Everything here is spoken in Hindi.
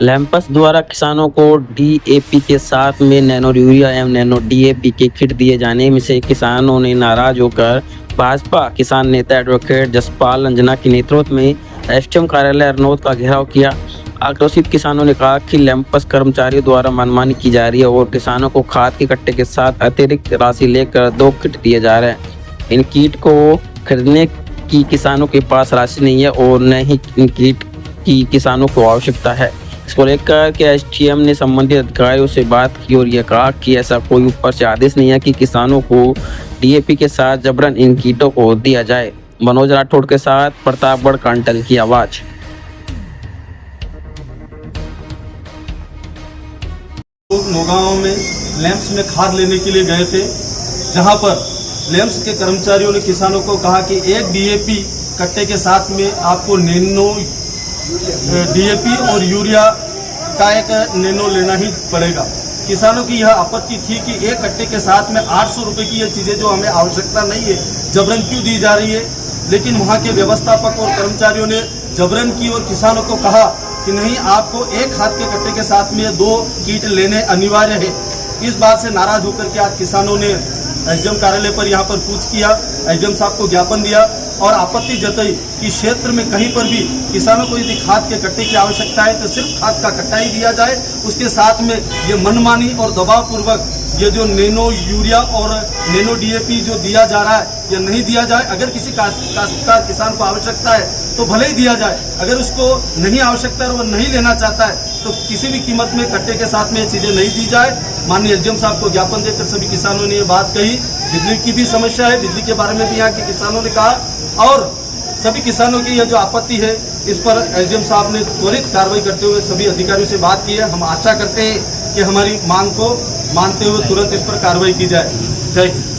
लैंपस द्वारा किसानों को डीएपी के साथ में नैनो यूरिया एवं नैनो डीएपी के किट दिए जाने में से किसानों ने नाराज होकर भाजपा किसान नेता एडवोकेट जसपाल अंजना के नेतृत्व में एसडीएम कार्यालय अरनोद का घेराव किया। आक्रोशित किसानों ने कहा कि लैंपस कर्मचारियों द्वारा मनमानी की जा रही है और किसानों को खाद के कट्टे के साथ अतिरिक्त राशि लेकर 2 किट दिए जा रहे हैं। इन किट को खरीदने की किसानों के पास राशि नहीं है और न ही इन किट की किसानों को आवश्यकता है। इसको लेकर के एसडीएम ने संबंधित अधिकारियों से बात की और यह कहा कि ऐसा कोई ऊपर से आदेश नहीं है कि किसानों को डीएपी के साथ जबरन इन कीटों को दिया जाए। मनोज राठौड़ के साथ प्रतापगढ़ कांटल की आवाज। लोग नौगांव में लैंप्स में खाद लेने के लिए गए थे, जहां पर लैंप्स के कर्मचारियों ने किसानों को कहा कि एक डीएपी कट्टे के साथ में आपको नैनो डीएपी और यूरिया का एक नैनो लेना ही पड़ेगा। किसानों की यह आपत्ति थी कि एक कट्टे के साथ में 800 रुपये की ये चीज़ें जो हमें आवश्यकता नहीं है जबरन क्यों दी जा रही है। लेकिन वहाँ के व्यवस्थापक और कर्मचारियों ने जबरन की और किसानों को कहा कि नहीं, आपको एक खाद के कट्टे के साथ में 2 कीट लेने अनिवार्य है। इस बात से नाराज होकर के आज किसानों ने एसडीएम कार्यालय पर यहाँ पर कूच किया, एसडीएम साहब को ज्ञापन दिया और आपत्ति जताई कि क्षेत्र में कहीं पर भी किसानों को यदि खाद के कट्टे की आवश्यकता है तो सिर्फ खाद का कट्टा ही दिया जाए। उसके साथ में ये मनमानी और दबावपूर्वक ये जो नैनो यूरिया और नैनो डीएपी जो दिया जा रहा है ये नहीं दिया जाए। अगर किसी काश्तकार किसान को आवश्यकता है तो भले ही दिया जाए, अगर उसको नहीं आवश्यकता है और वो नहीं लेना चाहता है तो किसी भी कीमत में कट्टे के साथ में ये चीज़ें नहीं दी जाए। माननीय एसडीएम साहब को ज्ञापन देकर सभी किसानों ने ये बात कही। बिजली की भी समस्या है, बिजली के बारे में भी यहाँ के किसानों ने कहा और सभी किसानों की यह जो आपत्ति है इस पर एसडीएम साहब ने त्वरित कार्रवाई करते हुए सभी अधिकारियों से बात की है। हम आशा करते हैं कि हमारी मांग को मानते हुए तुरंत इस पर कार्रवाई की जाए। जय हिंद।